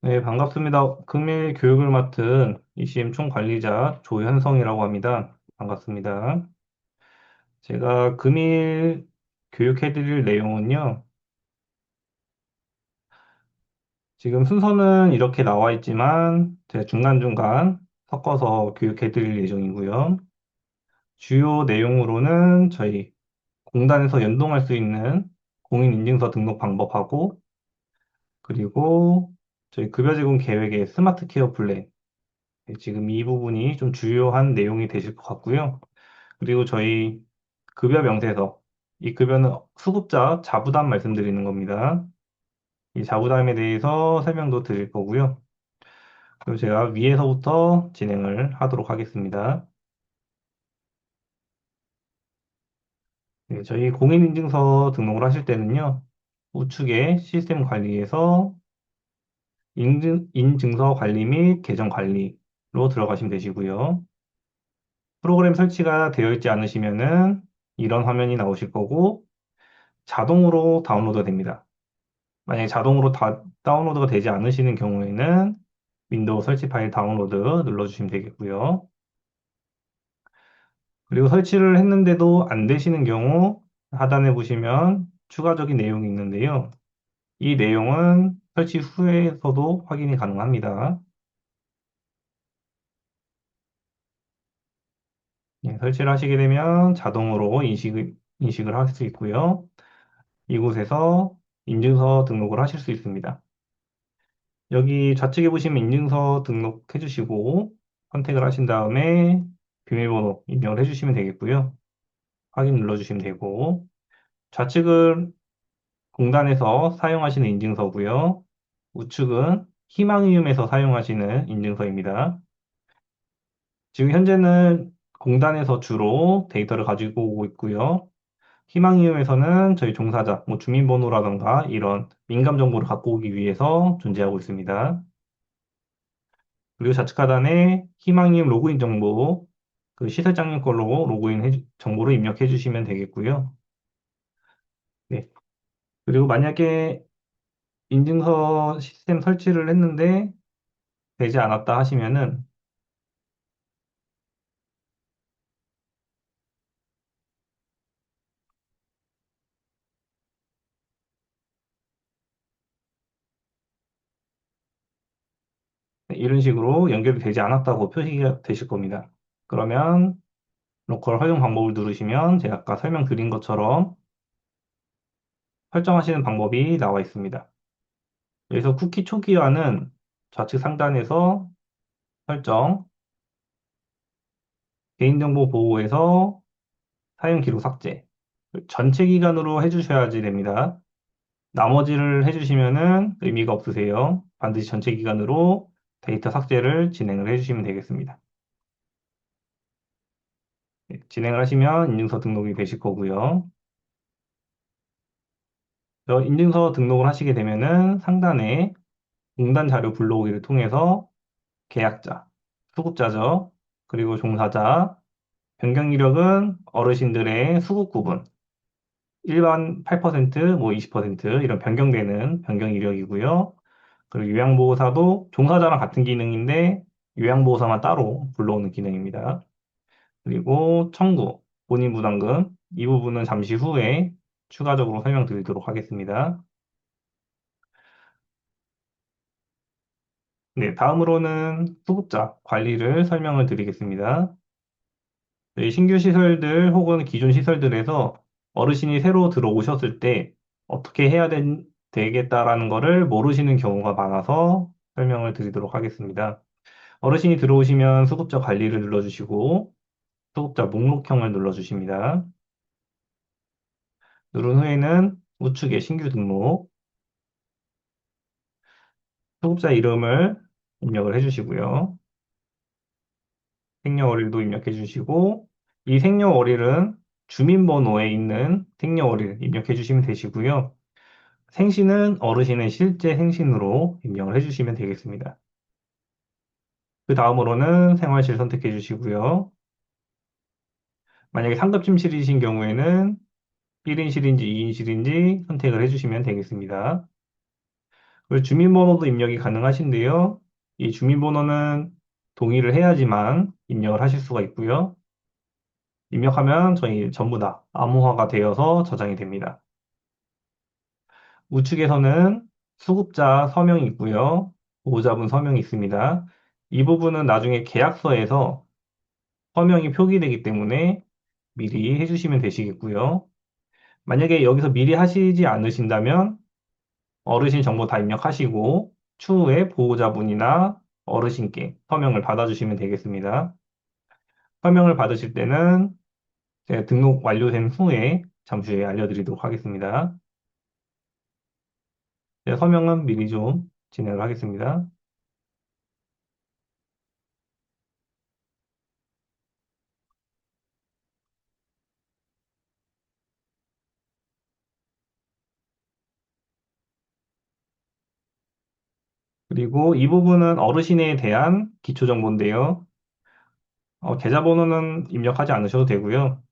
네, 반갑습니다. 금일 교육을 맡은 ECM 총관리자 조현성이라고 합니다. 반갑습니다. 제가 금일 교육해드릴 내용은요, 지금 순서는 이렇게 나와 있지만, 제가 중간중간 섞어서 교육해드릴 예정이고요. 주요 내용으로는 저희 공단에서 연동할 수 있는 공인인증서 등록 방법하고, 그리고 저희 급여 제공 계획의 스마트 케어 플랜, 네, 지금 이 부분이 좀 주요한 내용이 되실 것 같고요. 그리고 저희 급여 명세서, 이 급여는 수급자 자부담 말씀드리는 겁니다. 이 자부담에 대해서 설명도 드릴 거고요. 그리고 제가 위에서부터 진행을 하도록 하겠습니다. 네, 저희 공인인증서 등록을 하실 때는요, 우측에 시스템 관리에서 인증서 관리 및 계정 관리로 들어가시면 되시고요. 프로그램 설치가 되어 있지 않으시면은 이런 화면이 나오실 거고, 자동으로 다운로드가 됩니다. 만약에 자동으로 다운로드가 되지 않으시는 경우에는 윈도우 설치 파일 다운로드 눌러주시면 되겠고요. 그리고 설치를 했는데도 안 되시는 경우 하단에 보시면 추가적인 내용이 있는데요. 이 내용은 설치 후에서도 확인이 가능합니다. 예, 설치를 하시게 되면 자동으로 인식을 할 수 있고요. 이곳에서 인증서 등록을 하실 수 있습니다. 여기 좌측에 보시면 인증서 등록해 주시고 선택을 하신 다음에 비밀번호 입력을 해주시면 되겠고요. 확인 눌러주시면 되고 좌측은 공단에서 사용하시는 인증서고요. 우측은 희망이음에서 사용하시는 인증서입니다. 지금 현재는 공단에서 주로 데이터를 가지고 오고 있고요. 희망이음에서는 저희 종사자, 뭐 주민번호라던가 이런 민감 정보를 갖고 오기 위해서 존재하고 있습니다. 그리고 좌측 하단에 희망님 로그인 정보, 그 시설장님 걸로 정보를 입력해 주시면 되겠고요. 네. 그리고 만약에 인증서 시스템 설치를 했는데 되지 않았다 하시면은 이런 식으로 연결이 되지 않았다고 표시가 되실 겁니다. 그러면 로컬 활용 방법을 누르시면 제가 아까 설명드린 것처럼 설정하시는 방법이 나와 있습니다. 여기서 쿠키 초기화는 좌측 상단에서 설정, 개인정보 보호에서 사용 기록 삭제, 전체 기간으로 해주셔야지 됩니다. 나머지를 해주시면은 의미가 없으세요. 반드시 전체 기간으로 데이터 삭제를 진행을 해주시면 되겠습니다. 네, 진행을 하시면 인증서 등록이 되실 거고요. 인증서 등록을 하시게 되면은 상단에 공단 자료 불러오기를 통해서 계약자, 수급자죠. 그리고 종사자, 변경 이력은 어르신들의 수급 구분, 일반 8%, 뭐 20% 이런 변경되는 변경 이력이고요. 그리고 요양보호사도 종사자랑 같은 기능인데 요양보호사만 따로 불러오는 기능입니다. 그리고 청구, 본인 부담금 이 부분은 잠시 후에 추가적으로 설명드리도록 하겠습니다. 네, 다음으로는 수급자 관리를 설명을 드리겠습니다. 저희 신규 시설들 혹은 기존 시설들에서 어르신이 새로 들어오셨을 때 어떻게 되겠다라는 거를 모르시는 경우가 많아서 설명을 드리도록 하겠습니다. 어르신이 들어오시면 수급자 관리를 눌러주시고 수급자 목록형을 눌러주십니다. 누른 후에는 우측에 신규 등록, 수급자 이름을 입력을 해주시고요. 생년월일도 입력해 주시고 이 생년월일은 주민번호에 있는 생년월일 입력해 주시면 되시고요. 생신은 어르신의 실제 생신으로 입력을 해주시면 되겠습니다. 그 다음으로는 생활실 선택해 주시고요. 만약에 상급침실이신 경우에는 1인실인지 2인실인지 선택을 해주시면 되겠습니다. 그리고 주민번호도 입력이 가능하신데요. 이 주민번호는 동의를 해야지만 입력을 하실 수가 있고요. 입력하면 저희 전부 다 암호화가 되어서 저장이 됩니다. 우측에서는 수급자 서명이 있고요. 보호자분 서명이 있습니다. 이 부분은 나중에 계약서에서 서명이 표기되기 때문에 미리 해주시면 되시겠고요. 만약에 여기서 미리 하시지 않으신다면 어르신 정보 다 입력하시고 추후에 보호자분이나 어르신께 서명을 받아주시면 되겠습니다. 서명을 받으실 때는 제가 등록 완료된 후에 잠시 후에 알려드리도록 하겠습니다. 네, 서명은 미리 좀 진행을 하겠습니다. 그리고 이 부분은 어르신에 대한 기초 정보인데요. 계좌번호는 입력하지 않으셔도 되고요.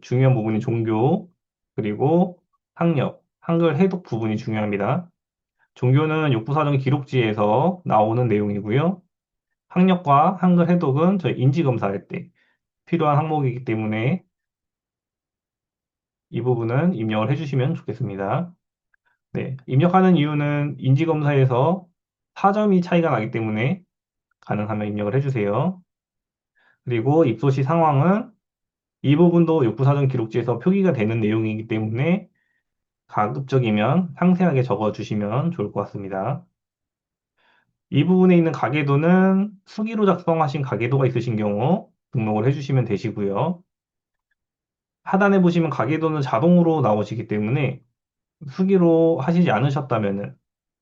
중요한 부분이 종교, 그리고 학력, 한글 해독 부분이 중요합니다. 종교는 육부사정 기록지에서 나오는 내용이고요. 학력과 한글 해독은 저희 인지검사할 때 필요한 항목이기 때문에 이 부분은 입력을 해주시면 좋겠습니다. 네, 입력하는 이유는 인지검사에서 4점이 차이가 나기 때문에 가능하면 입력을 해주세요. 그리고 입소 시 상황은 이 부분도 육부사정 기록지에서 표기가 되는 내용이기 때문에 가급적이면 상세하게 적어주시면 좋을 것 같습니다. 이 부분에 있는 가계도는 수기로 작성하신 가계도가 있으신 경우 등록을 해주시면 되시고요. 하단에 보시면 가계도는 자동으로 나오시기 때문에 수기로 하시지 않으셨다면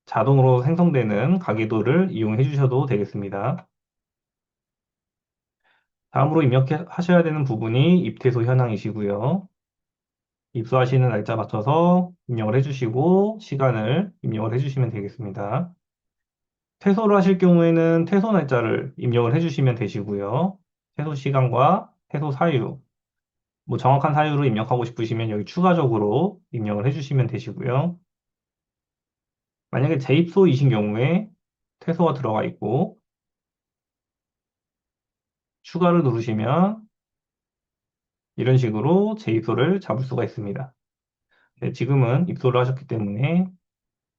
자동으로 생성되는 가계도를 이용해 주셔도 되겠습니다. 다음으로 입력하셔야 되는 부분이 입퇴소 현황이시고요. 입소하시는 날짜 맞춰서 입력을 해주시고 시간을 입력을 해주시면 되겠습니다. 퇴소를 하실 경우에는 퇴소 날짜를 입력을 해주시면 되시고요. 퇴소 시간과 퇴소 사유, 뭐 정확한 사유로 입력하고 싶으시면 여기 추가적으로 입력을 해주시면 되시고요. 만약에 재입소이신 경우에 퇴소가 들어가 있고 추가를 누르시면 이런 식으로 재입소를 잡을 수가 있습니다. 네, 지금은 입소를 하셨기 때문에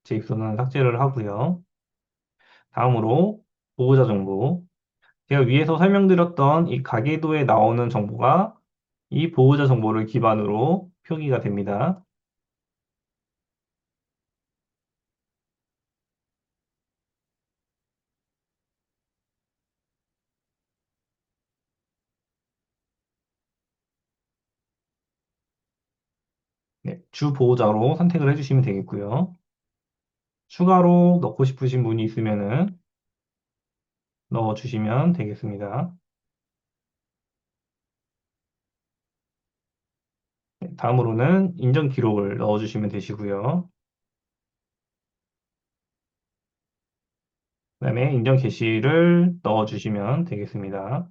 재입소는 삭제를 하고요. 다음으로 보호자 정보. 제가 위에서 설명드렸던 이 가계도에 나오는 정보가 이 보호자 정보를 기반으로 표기가 됩니다. 네, 주 보호자로 선택을 해주시면 되겠고요. 추가로 넣고 싶으신 분이 있으면은 넣어주시면 되겠습니다. 네, 다음으로는 인정 기록을 넣어주시면 되시고요. 그다음에 인정 게시를 넣어주시면 되겠습니다.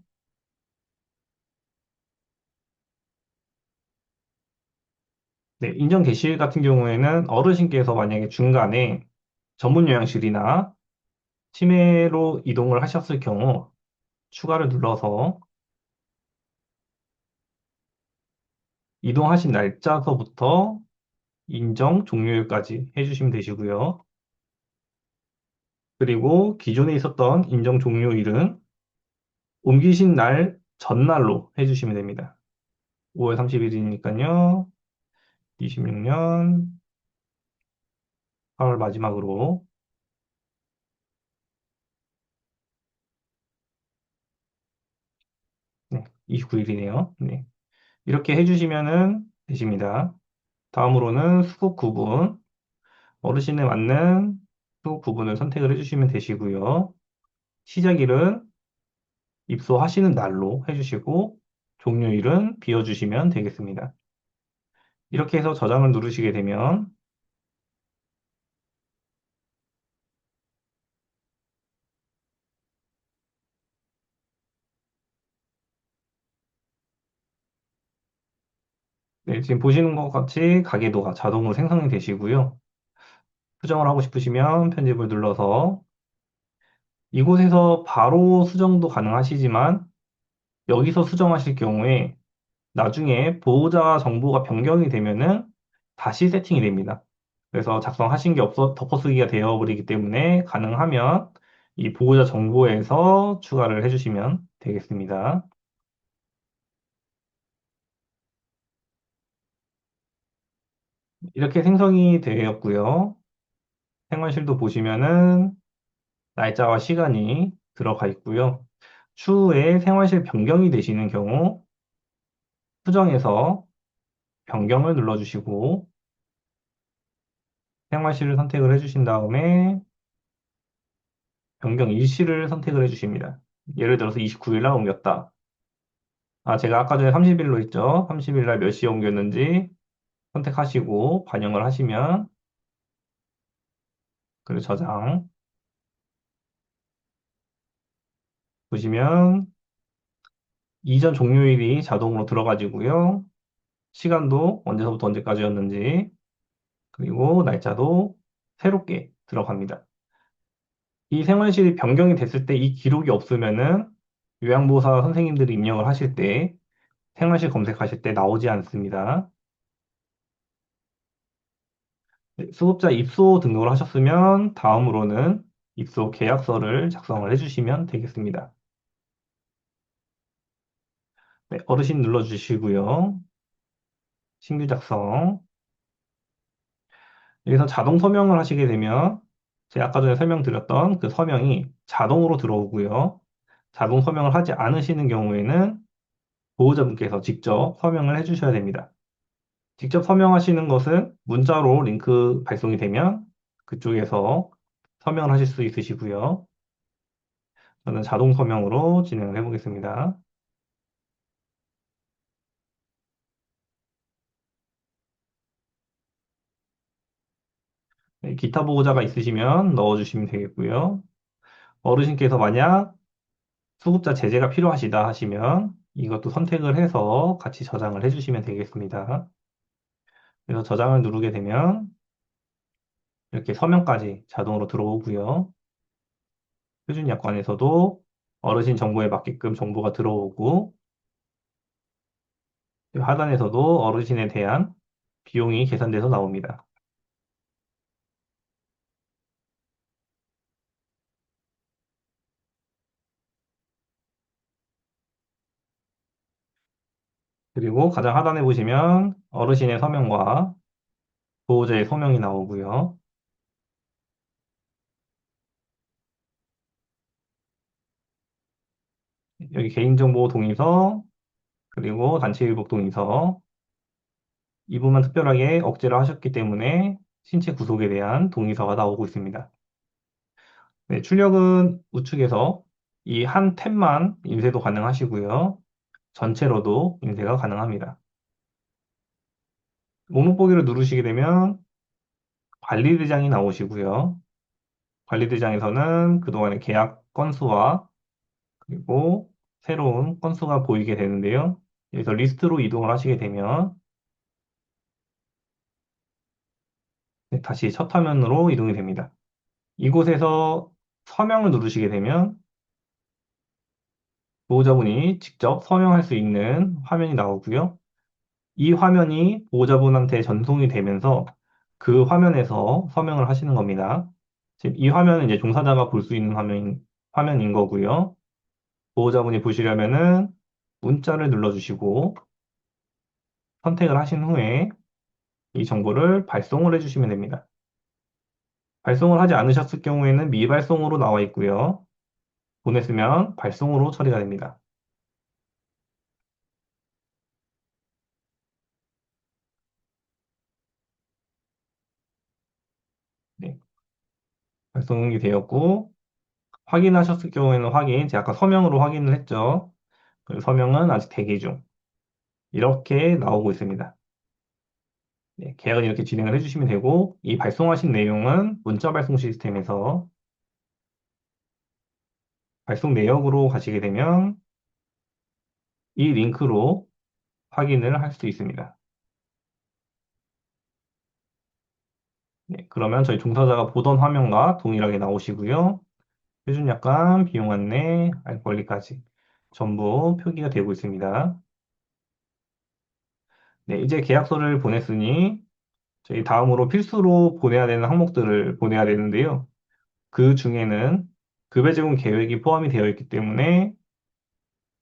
네, 인정 게시 같은 경우에는 어르신께서 만약에 중간에 전문 요양실이나 치매로 이동을 하셨을 경우 추가를 눌러서 이동하신 날짜서부터 인정 종료일까지 해주시면 되시고요. 그리고 기존에 있었던 인정 종료일은 옮기신 날 전날로 해주시면 됩니다. 5월 30일이니까요. 26년 8월 마지막으로 네, 29일이네요. 네, 이렇게 해주시면 되십니다. 다음으로는 수급 구분, 어르신에 맞는 수급 구분을 선택을 해주시면 되시고요. 시작일은 입소하시는 날로 해주시고 종료일은 비워주시면 되겠습니다. 이렇게 해서 저장을 누르시게 되면 네, 지금 보시는 것 같이 가계도가 자동으로 생성이 되시고요. 수정을 하고 싶으시면 편집을 눌러서 이곳에서 바로 수정도 가능하시지만 여기서 수정하실 경우에 나중에 보호자 정보가 변경이 되면은 다시 세팅이 됩니다. 그래서 작성하신 게 없어 덮어쓰기가 되어버리기 때문에 가능하면 이 보호자 정보에서 추가를 해주시면 되겠습니다. 이렇게 생성이 되었고요. 생활실도 보시면은 날짜와 시간이 들어가 있고요. 추후에 생활실 변경이 되시는 경우 수정에서 변경을 눌러주시고 생활실을 선택을 해주신 다음에 변경 일시를 선택을 해주십니다. 예를 들어서 29일 날 옮겼다. 아, 제가 아까 전에 30일로 했죠. 30일 날 몇 시에 옮겼는지 선택하시고 반영을 하시면 그리고 저장 보시면 이전 종료일이 자동으로 들어가지고요. 시간도 언제서부터 언제까지였는지 그리고 날짜도 새롭게 들어갑니다. 이 생활실이 변경이 됐을 때 이 기록이 없으면은 요양보호사 선생님들이 입력을 하실 때 생활실 검색하실 때 나오지 않습니다. 네, 수급자 입소 등록을 하셨으면 다음으로는 입소 계약서를 작성을 해주시면 되겠습니다. 네, 어르신 눌러주시고요. 신규 작성. 여기서 자동 서명을 하시게 되면 제가 아까 전에 설명드렸던 그 서명이 자동으로 들어오고요. 자동 서명을 하지 않으시는 경우에는 보호자분께서 직접 서명을 해주셔야 됩니다. 직접 서명하시는 것은 문자로 링크 발송이 되면 그쪽에서 서명을 하실 수 있으시고요. 저는 자동 서명으로 진행을 해보겠습니다. 네, 기타 보호자가 있으시면 넣어주시면 되겠고요. 어르신께서 만약 수급자 제재가 필요하시다 하시면 이것도 선택을 해서 같이 저장을 해주시면 되겠습니다. 그래서 저장을 누르게 되면 이렇게 서명까지 자동으로 들어오고요. 표준 약관에서도 어르신 정보에 맞게끔 정보가 들어오고 하단에서도 어르신에 대한 비용이 계산돼서 나옵니다. 그리고 가장 하단에 보시면 어르신의 서명과 보호자의 서명이 나오고요. 여기 개인정보 동의서, 그리고 단체일복 동의서, 이 부분만 특별하게 억제를 하셨기 때문에 신체 구속에 대한 동의서가 나오고 있습니다. 네, 출력은 우측에서 이 한 탭만 인쇄도 가능하시고요. 전체로도 인쇄가 가능합니다. 목록 보기를 누르시게 되면 관리대장이 나오시고요. 관리대장에서는 그동안의 계약 건수와 그리고 새로운 건수가 보이게 되는데요. 여기서 리스트로 이동을 하시게 되면 네, 다시 첫 화면으로 이동이 됩니다. 이곳에서 서명을 누르시게 되면 보호자분이 직접 서명할 수 있는 화면이 나오고요. 이 화면이 보호자분한테 전송이 되면서 그 화면에서 서명을 하시는 겁니다. 지금 이 화면은 이제 종사자가 볼 수 있는 화면인 거고요. 보호자분이 보시려면은 문자를 눌러주시고 선택을 하신 후에 이 정보를 발송을 해주시면 됩니다. 발송을 하지 않으셨을 경우에는 미발송으로 나와 있고요. 보냈으면 발송으로 처리가 됩니다. 네, 발송이 되었고 확인하셨을 경우에는 확인, 제가 아까 서명으로 확인을 했죠. 그리고 서명은 아직 대기 중. 이렇게 나오고 있습니다. 네, 계약은 이렇게 진행을 해주시면 되고 이 발송하신 내용은 문자 발송 시스템에서 발송 내역으로 가시게 되면 이 링크로 확인을 할 수 있습니다. 네, 그러면 저희 종사자가 보던 화면과 동일하게 나오시고요. 표준 약관, 비용 안내, 알 권리까지 전부 표기가 되고 있습니다. 네, 이제 계약서를 보냈으니 저희 다음으로 필수로 보내야 되는 항목들을 보내야 되는데요. 그 중에는 급여 제공 계획이 포함이 되어 있기 때문에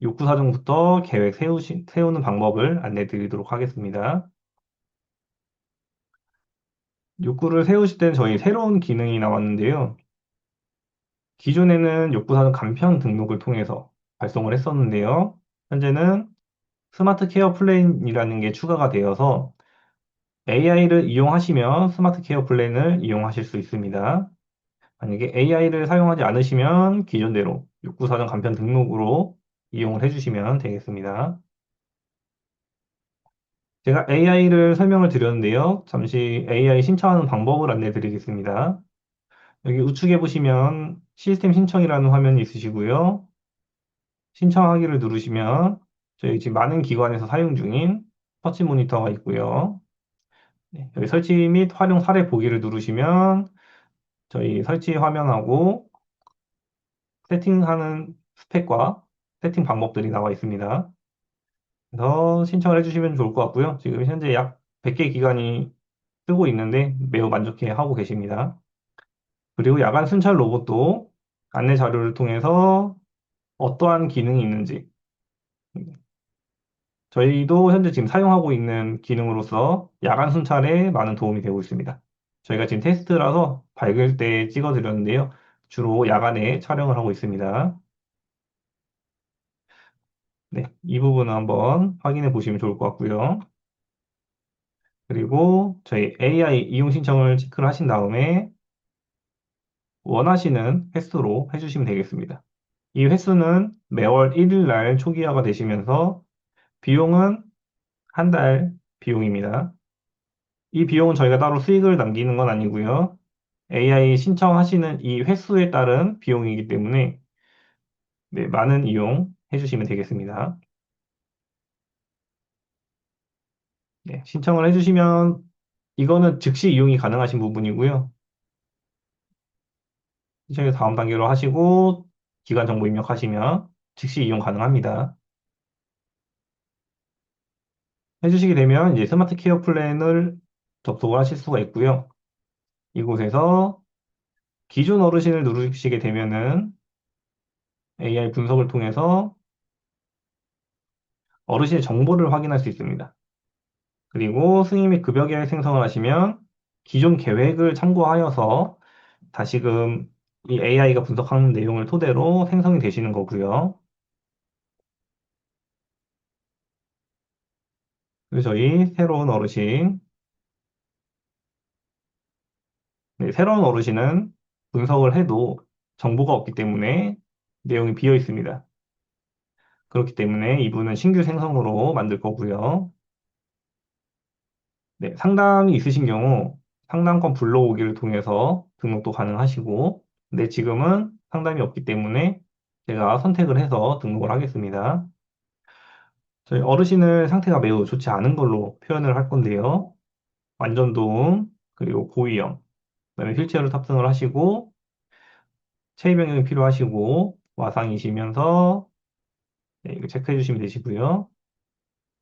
욕구 사정부터 계획 세우는 방법을 안내 드리도록 하겠습니다. 욕구를 세우실 땐 저희 새로운 기능이 나왔는데요. 기존에는 욕구 사정 간편 등록을 통해서 발송을 했었는데요. 현재는 스마트 케어 플랜이라는 게 추가가 되어서 AI를 이용하시면 스마트 케어 플랜을 이용하실 수 있습니다. 만약에 AI를 사용하지 않으시면 기존대로 욕구사전 간편 등록으로 이용을 해주시면 되겠습니다. 제가 AI를 설명을 드렸는데요. 잠시 AI 신청하는 방법을 안내 드리겠습니다. 여기 우측에 보시면 시스템 신청이라는 화면이 있으시고요. 신청하기를 누르시면 저희 지금 많은 기관에서 사용 중인 터치 모니터가 있고요. 네, 여기 설치 및 활용 사례 보기를 누르시면 저희 설치 화면하고 세팅하는 스펙과 세팅 방법들이 나와 있습니다. 그래서 신청을 해주시면 좋을 것 같고요. 지금 현재 약 100개 기관이 쓰고 있는데 매우 만족해 하고 계십니다. 그리고 야간 순찰 로봇도 안내 자료를 통해서 어떠한 기능이 있는지 저희도 현재 지금 사용하고 있는 기능으로서 야간 순찰에 많은 도움이 되고 있습니다. 저희가 지금 테스트라서 밝을 때 찍어드렸는데요. 주로 야간에 촬영을 하고 있습니다. 네, 이 부분은 한번 확인해 보시면 좋을 것 같고요. 그리고 저희 AI 이용 신청을 체크를 하신 다음에 원하시는 횟수로 해주시면 되겠습니다. 이 횟수는 매월 1일 날 초기화가 되시면서 비용은 한 달 비용입니다. 이 비용은 저희가 따로 수익을 남기는 건 아니고요. AI 신청하시는 이 횟수에 따른 비용이기 때문에 네, 많은 이용 해주시면 되겠습니다. 네, 신청을 해주시면 이거는 즉시 이용이 가능하신 부분이고요. 신청해서 다음 단계로 하시고 기간 정보 입력하시면 즉시 이용 가능합니다. 해주시게 되면 이제 스마트 케어 플랜을 접속을 하실 수가 있고요. 이곳에서 기존 어르신을 누르시게 되면은 AI 분석을 통해서 어르신의 정보를 확인할 수 있습니다. 그리고 승인 및 급여 계획 생성을 하시면 기존 계획을 참고하여서 다시금 이 AI가 분석하는 내용을 토대로 생성이 되시는 거고요. 그리고 저희 새로운 어르신, 네, 새로운 어르신은 분석을 해도 정보가 없기 때문에 내용이 비어 있습니다. 그렇기 때문에 이분은 신규 생성으로 만들 거고요. 네, 상담이 있으신 경우 상담권 불러오기를 통해서 등록도 가능하시고, 근데 지금은 상담이 없기 때문에 제가 선택을 해서 등록을 하겠습니다. 저희 어르신을 상태가 매우 좋지 않은 걸로 표현을 할 건데요. 완전도움, 그리고 고위험, 그다음에 휠체어를 탑승을 하시고, 체위 변경이 필요하시고, 와상이시면서, 네, 이거 체크해 주시면 되시고요.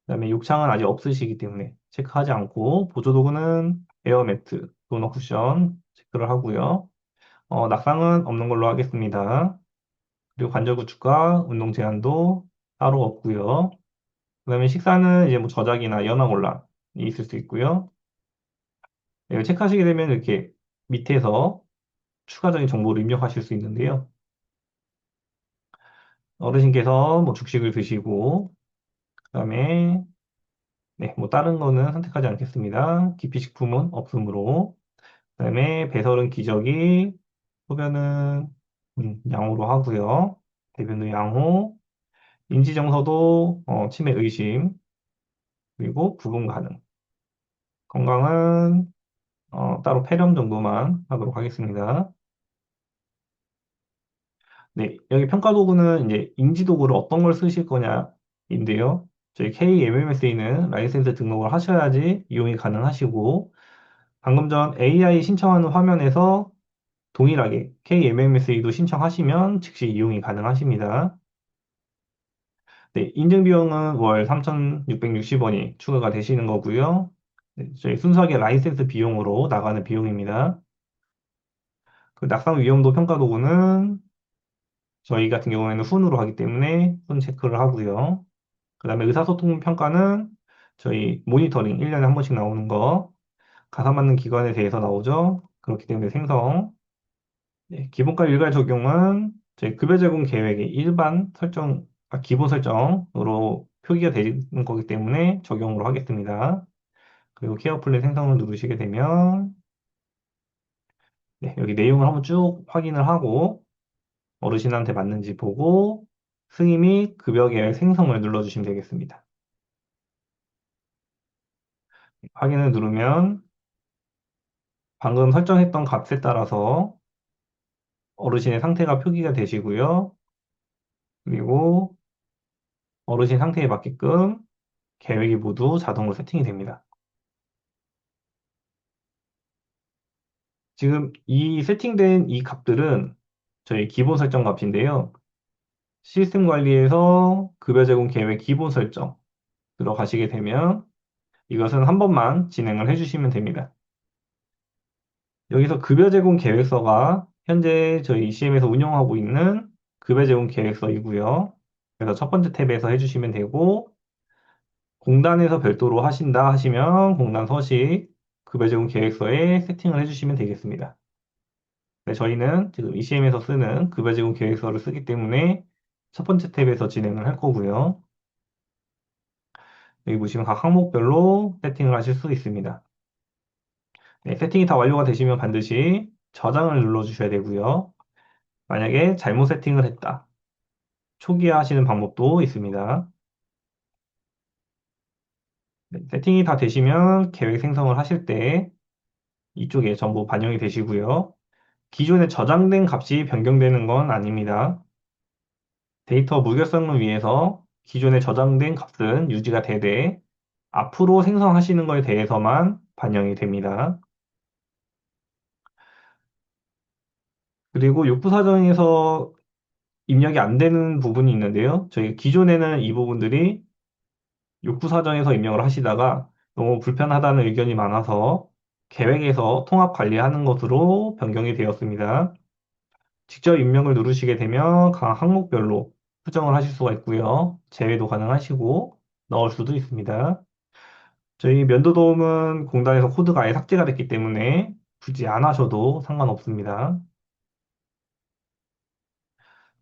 그다음에 욕창은 아직 없으시기 때문에 체크하지 않고, 보조도구는 에어매트, 도너 쿠션 체크를 하고요. 낙상은 없는 걸로 하겠습니다. 그리고 관절 구축과 운동 제한도 따로 없고요. 그다음에 식사는 이제 뭐 저작이나 연화곤란이 있을 수 있고요. 이거 체크하시게 되면 이렇게 밑에서 추가적인 정보를 입력하실 수 있는데요. 어르신께서 뭐 죽식을 드시고, 그다음에 네, 뭐 다른 거는 선택하지 않겠습니다. 기피식품은 없으므로. 그다음에 배설은 기저귀, 소변은 양호로 하고요. 대변도 양호, 인지정서도 치매 의심, 그리고 구분 가능. 건강은 따로 폐렴 정도만 하도록 하겠습니다. 네, 여기 평가 도구는 이제 인지 도구를 어떤 걸 쓰실 거냐인데요. 저희 KMMS에는 라이센스 등록을 하셔야지 이용이 가능하시고, 방금 전 AI 신청하는 화면에서 동일하게 KMMS에도 신청하시면 즉시 이용이 가능하십니다. 네, 인증 비용은 월 3,660원이 추가가 되시는 거고요. 네, 저희 순수하게 라이센스 비용으로 나가는 비용입니다. 그 낙상 위험도 평가 도구는 저희 같은 경우에는 훈으로 하기 때문에 훈 체크를 하고요. 그 다음에 의사소통 평가는 저희 모니터링 1년에 한 번씩 나오는 거 가산 받는 기관에 대해서 나오죠. 그렇기 때문에 생성. 네, 기본가 일괄 적용은 저희 급여 제공 계획의 일반 설정, 기본 설정으로 표기가 되는 거기 때문에 적용으로 하겠습니다. 그리고 케어 플랜 생성을 누르시게 되면 네, 여기 내용을 한번 쭉 확인을 하고 어르신한테 맞는지 보고 승인 및 급여 계획 생성을 눌러주시면 되겠습니다. 확인을 누르면 방금 설정했던 값에 따라서 어르신의 상태가 표기가 되시고요. 그리고 어르신 상태에 맞게끔 계획이 모두 자동으로 세팅이 됩니다. 지금 이 세팅된 이 값들은 저희 기본 설정 값인데요. 시스템 관리에서 급여 제공 계획 기본 설정 들어가시게 되면 이것은 한 번만 진행을 해주시면 됩니다. 여기서 급여 제공 계획서가 현재 저희 ECM에서 운영하고 있는 급여 제공 계획서이고요. 그래서 첫 번째 탭에서 해주시면 되고 공단에서 별도로 하신다 하시면 공단 서식 급여 제공 계획서에 세팅을 해주시면 되겠습니다. 네, 저희는 지금 ECM에서 쓰는 급여 제공 계획서를 쓰기 때문에 첫 번째 탭에서 진행을 할 거고요. 여기 보시면 각 항목별로 세팅을 하실 수 있습니다. 네, 세팅이 다 완료가 되시면 반드시 저장을 눌러주셔야 되고요. 만약에 잘못 세팅을 했다. 초기화 하시는 방법도 있습니다. 네, 세팅이 다 되시면 계획 생성을 하실 때 이쪽에 전부 반영이 되시고요. 기존에 저장된 값이 변경되는 건 아닙니다. 데이터 무결성을 위해서 기존에 저장된 값은 유지가 되되 앞으로 생성하시는 거에 대해서만 반영이 됩니다. 그리고 욕구 사정에서 입력이 안 되는 부분이 있는데요. 저희 기존에는 이 부분들이 욕구 사정에서 입력을 하시다가 너무 불편하다는 의견이 많아서 계획에서 통합 관리하는 것으로 변경이 되었습니다. 직접 입력을 누르시게 되면 각 항목별로 수정을 하실 수가 있고요. 제외도 가능하시고 넣을 수도 있습니다. 저희 면도도움은 공단에서 코드가 아예 삭제가 됐기 때문에 굳이 안 하셔도 상관없습니다.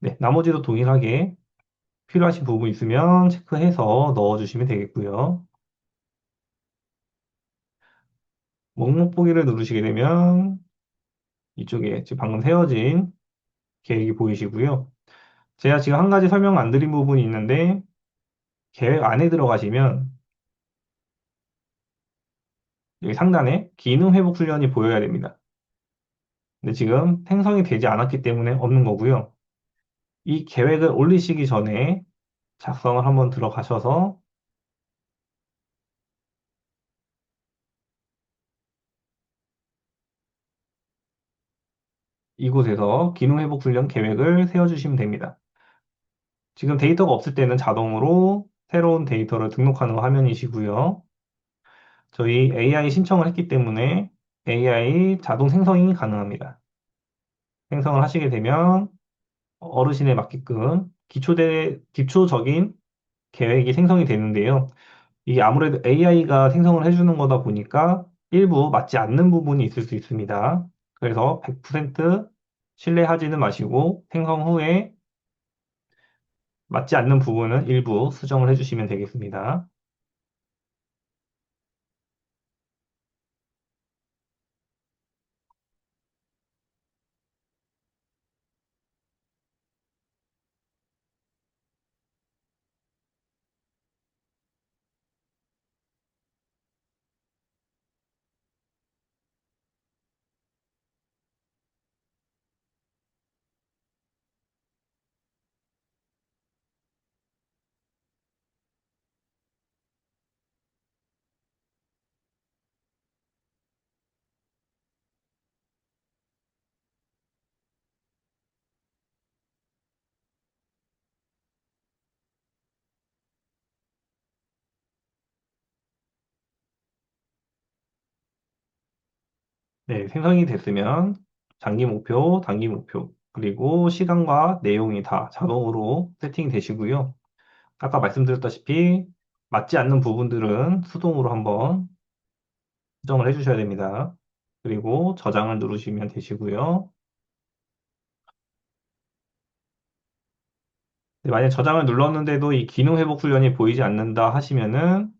네, 나머지도 동일하게 필요하신 부분 있으면 체크해서 넣어주시면 되겠고요. 목록 보기를 누르시게 되면 이쪽에 지금 방금 세워진 계획이 보이시고요. 제가 지금 한 가지 설명 안 드린 부분이 있는데 계획 안에 들어가시면 여기 상단에 기능 회복 훈련이 보여야 됩니다. 근데 지금 생성이 되지 않았기 때문에 없는 거고요. 이 계획을 올리시기 전에 작성을 한번 들어가셔서 이곳에서 기능 회복 훈련 계획을 세워주시면 됩니다. 지금 데이터가 없을 때는 자동으로 새로운 데이터를 등록하는 화면이시고요. 저희 AI 신청을 했기 때문에 AI 자동 생성이 가능합니다. 생성을 하시게 되면 어르신에 맞게끔 기초적인 계획이 생성이 되는데요. 이게 아무래도 AI가 생성을 해주는 거다 보니까 일부 맞지 않는 부분이 있을 수 있습니다. 그래서 100% 신뢰하지는 마시고 생성 후에 맞지 않는 부분은 일부 수정을 해주시면 되겠습니다. 네, 생성이 됐으면 장기 목표, 단기 목표, 그리고 시간과 내용이 다 자동으로 세팅이 되시고요. 아까 말씀드렸다시피 맞지 않는 부분들은 수동으로 한번 수정을 해주셔야 됩니다. 그리고 저장을 누르시면 되시고요. 네, 만약 저장을 눌렀는데도 이 기능 회복 훈련이 보이지 않는다 하시면은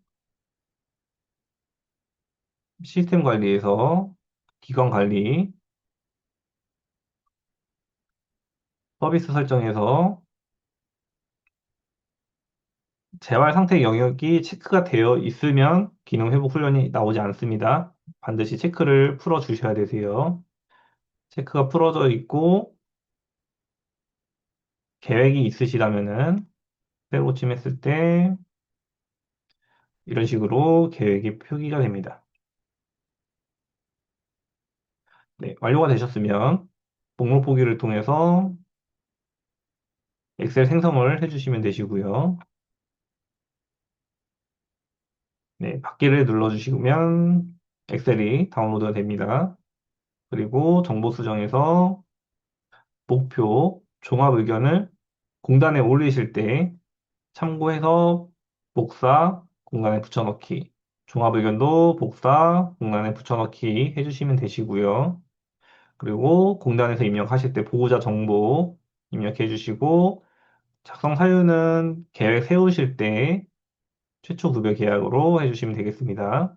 시스템 관리에서 기관 관리, 서비스 설정에서 재활 상태 영역이 체크가 되어 있으면 기능 회복 훈련이 나오지 않습니다. 반드시 체크를 풀어 주셔야 되세요. 체크가 풀어져 있고 계획이 있으시다면은 때로침 했을 때 이런 식으로 계획이 표기가 됩니다. 네, 완료가 되셨으면 목록 보기를 통해서 엑셀 생성을 해주시면 되시고요. 네, 받기를 눌러주시면 엑셀이 다운로드가 됩니다. 그리고 정보 수정에서 목표, 종합 의견을 공단에 올리실 때 참고해서 복사, 공간에 붙여넣기, 종합 의견도 복사, 공간에 붙여넣기 해주시면 되시고요. 그리고 공단에서 입력하실 때 보호자 정보 입력해 주시고 작성 사유는 계획 세우실 때 최초 급여 계약으로 해주시면 되겠습니다.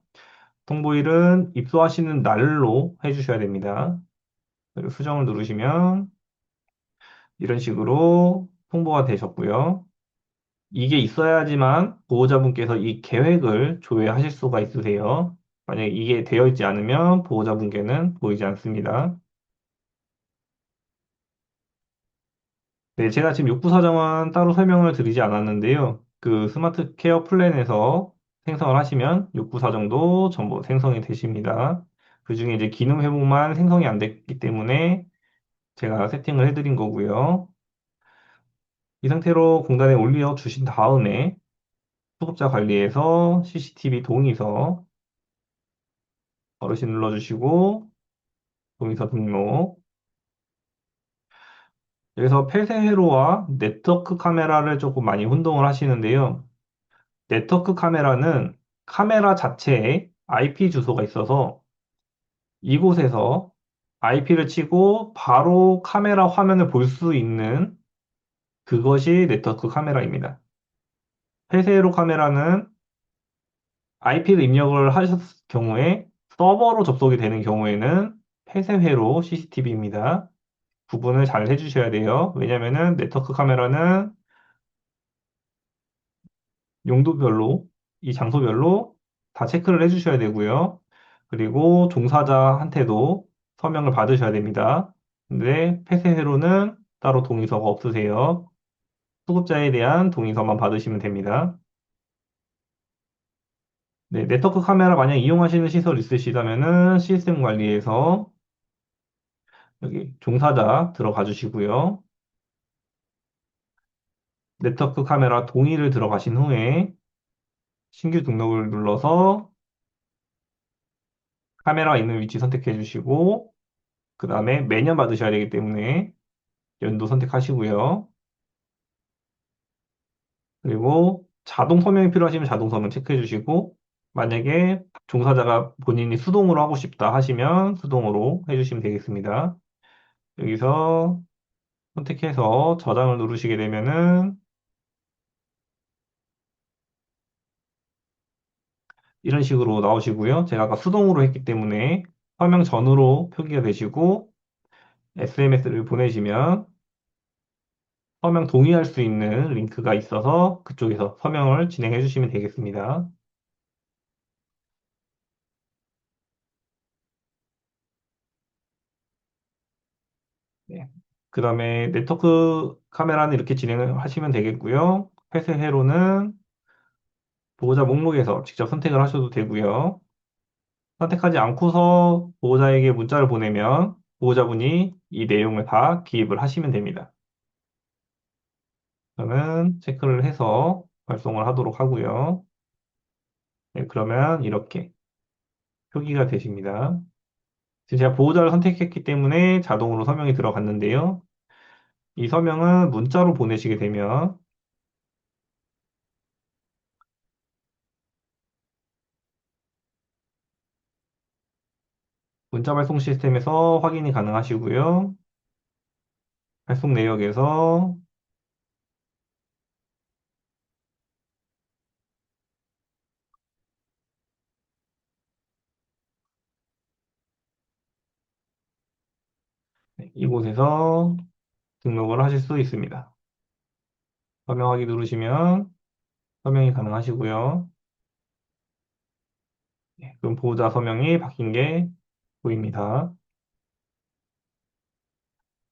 통보일은 입소하시는 날로 해주셔야 됩니다. 그리고 수정을 누르시면 이런 식으로 통보가 되셨고요. 이게 있어야지만 보호자분께서 이 계획을 조회하실 수가 있으세요. 만약에 이게 되어 있지 않으면 보호자분께는 보이지 않습니다. 네, 제가 지금 욕구 사정은 따로 설명을 드리지 않았는데요. 그 스마트 케어 플랜에서 생성을 하시면 욕구 사정도 전부 생성이 되십니다. 그 중에 이제 기능 회복만 생성이 안 됐기 때문에 제가 세팅을 해드린 거고요. 이 상태로 공단에 올려 주신 다음에 수급자 관리에서 CCTV 동의서 어르신 눌러주시고 동의서 등록. 여기서 폐쇄 회로와 네트워크 카메라를 조금 많이 혼동을 하시는데요. 네트워크 카메라는 카메라 자체에 IP 주소가 있어서 이곳에서 IP를 치고 바로 카메라 화면을 볼 수 있는 그것이 네트워크 카메라입니다. 폐쇄로 카메라는 IP를 입력을 하셨을 경우에 서버로 접속이 되는 경우에는 폐쇄회로 CCTV입니다. 구분을 잘 해주셔야 돼요. 왜냐면은 네트워크 카메라는 용도별로, 이 장소별로 다 체크를 해주셔야 되고요. 그리고 종사자한테도 서명을 받으셔야 됩니다. 근데 폐쇄회로는 따로 동의서가 없으세요. 수급자에 대한 동의서만 받으시면 됩니다. 네, 네트워크 카메라 만약 이용하시는 시설 있으시다면은 시스템 관리에서 여기 종사자 들어가 주시고요. 네트워크 카메라 동의를 들어가신 후에 신규 등록을 눌러서 카메라 있는 위치 선택해 주시고 그 다음에 매년 받으셔야 되기 때문에 연도 선택하시고요. 그리고 자동 서명이 필요하시면 자동 서명 체크해 주시고 만약에 종사자가 본인이 수동으로 하고 싶다 하시면 수동으로 해주시면 되겠습니다. 여기서 선택해서 저장을 누르시게 되면은 이런 식으로 나오시고요. 제가 아까 수동으로 했기 때문에 서명 전으로 표기가 되시고 SMS를 보내시면 서명 동의할 수 있는 링크가 있어서 그쪽에서 서명을 진행해 주시면 되겠습니다. 네. 그 다음에 네트워크 카메라는 이렇게 진행을 하시면 되겠고요. 폐쇄회로는 보호자 목록에서 직접 선택을 하셔도 되고요. 선택하지 않고서 보호자에게 문자를 보내면 보호자분이 이 내용을 다 기입을 하시면 됩니다. 저는 체크를 해서 발송을 하도록 하고요. 네, 그러면 이렇게 표기가 되십니다. 지금 제가 보호자를 선택했기 때문에 자동으로 서명이 들어갔는데요. 이 서명은 문자로 보내시게 되면 문자 발송 시스템에서 확인이 가능하시고요. 발송 내역에서 네, 이곳에서 등록을 하실 수 있습니다. 서명하기 누르시면 서명이 가능하시고요. 네, 그럼 보호자 서명이 바뀐 게 보입니다.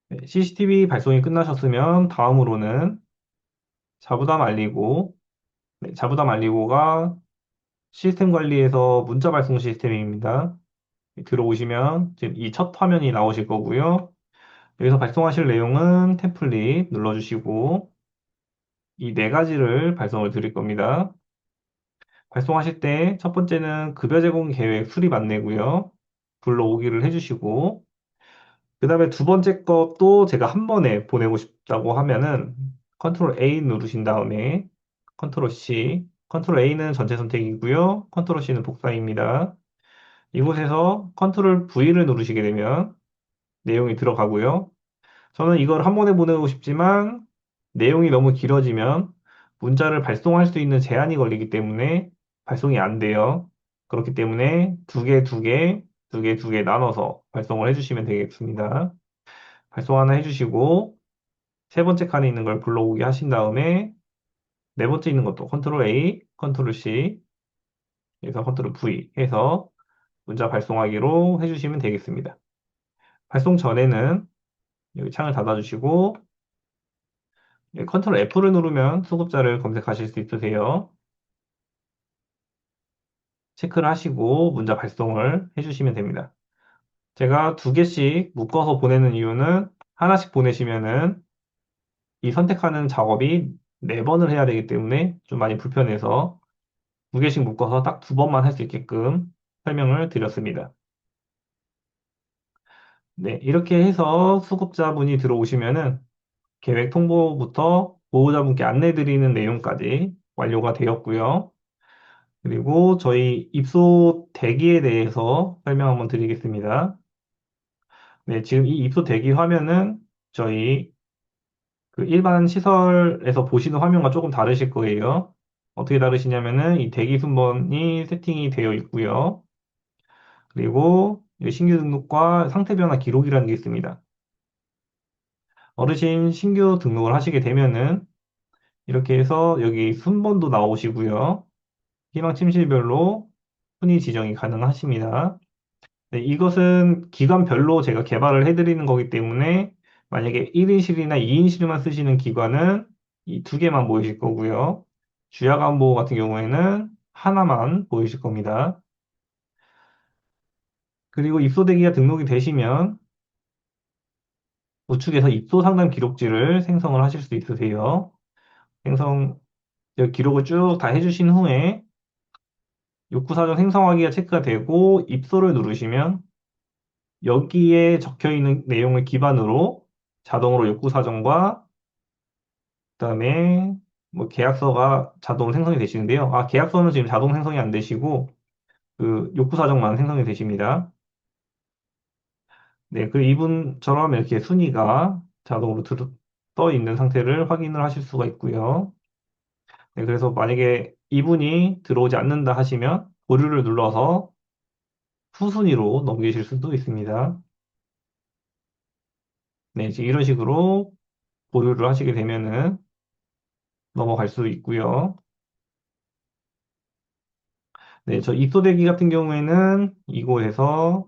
네, CCTV 발송이 끝나셨으면 다음으로는 자부담 알리고, 네, 자부담 알리고가 시스템 관리에서 문자 발송 시스템입니다. 들어오시면 지금 이 첫 화면이 나오실 거고요. 여기서 발송하실 내용은 템플릿 눌러주시고 이 네 가지를 발송을 드릴 겁니다. 발송하실 때 첫 번째는 급여 제공 계획 수립 안내고요. 불러오기를 해주시고 그 다음에 두 번째 것도 제가 한 번에 보내고 싶다고 하면은 컨트롤 A 누르신 다음에 컨트롤 C, 컨트롤 A는 전체 선택이고요. 컨트롤 C는 복사입니다. 이곳에서 컨트롤 V를 누르시게 되면 내용이 들어가고요. 저는 이걸 한 번에 보내고 싶지만 내용이 너무 길어지면 문자를 발송할 수 있는 제한이 걸리기 때문에 발송이 안 돼요. 그렇기 때문에 두 개, 두 개, 두 개, 두 개 나눠서 발송을 해주시면 되겠습니다. 발송 하나 해주시고 세 번째 칸에 있는 걸 불러오게 하신 다음에 네 번째 있는 것도 컨트롤 A, 컨트롤 C, 그래서 컨트롤 V 해서 문자 발송하기로 해주시면 되겠습니다. 발송 전에는 여기 창을 닫아주시고 컨트롤 F를 누르면 수급자를 검색하실 수 있으세요. 체크를 하시고 문자 발송을 해주시면 됩니다. 제가 두 개씩 묶어서 보내는 이유는 하나씩 보내시면은 이 선택하는 작업이 네 번을 해야 되기 때문에 좀 많이 불편해서 두 개씩 묶어서 딱 두 번만 할 수 있게끔 설명을 드렸습니다. 네, 이렇게 해서 수급자분이 들어오시면은 계획 통보부터 보호자분께 안내 드리는 내용까지 완료가 되었고요. 그리고 저희 입소 대기에 대해서 설명 한번 드리겠습니다. 네, 지금 이 입소 대기 화면은 저희 그 일반 시설에서 보시는 화면과 조금 다르실 거예요. 어떻게 다르시냐면은 이 대기 순번이 세팅이 되어 있고요. 그리고 이 신규 등록과 상태 변화 기록이라는 게 있습니다. 어르신 신규 등록을 하시게 되면은 이렇게 해서 여기 순번도 나오시고요. 희망 침실별로 순위 지정이 가능하십니다. 네, 이것은 기관별로 제가 개발을 해드리는 거기 때문에 만약에 1인실이나 2인실만 쓰시는 기관은 이 두 개만 보이실 거고요. 주야간보 같은 경우에는 하나만 보이실 겁니다. 그리고 입소대기가 등록이 되시면 우측에서 입소 상담 기록지를 생성을 하실 수 있으세요. 생성, 여기 기록을 쭉 다 해주신 후에 욕구사정 생성하기가 체크가 되고 입소를 누르시면 여기에 적혀 있는 내용을 기반으로 자동으로 욕구 사정과 그다음에 뭐 계약서가 자동으로 생성이 되시는데요. 아, 계약서는 지금 자동 생성이 안 되시고 그 욕구 사정만 생성이 되십니다. 네, 그 이분처럼 이렇게 순위가 자동으로 떠 있는 상태를 확인을 하실 수가 있고요. 네, 그래서 만약에 이분이 들어오지 않는다 하시면 보류를 눌러서 후순위로 넘기실 수도 있습니다. 네, 지금 이런 식으로 보류를 하시게 되면은 넘어갈 수 있고요. 네, 저 입소대기 같은 경우에는 이곳에서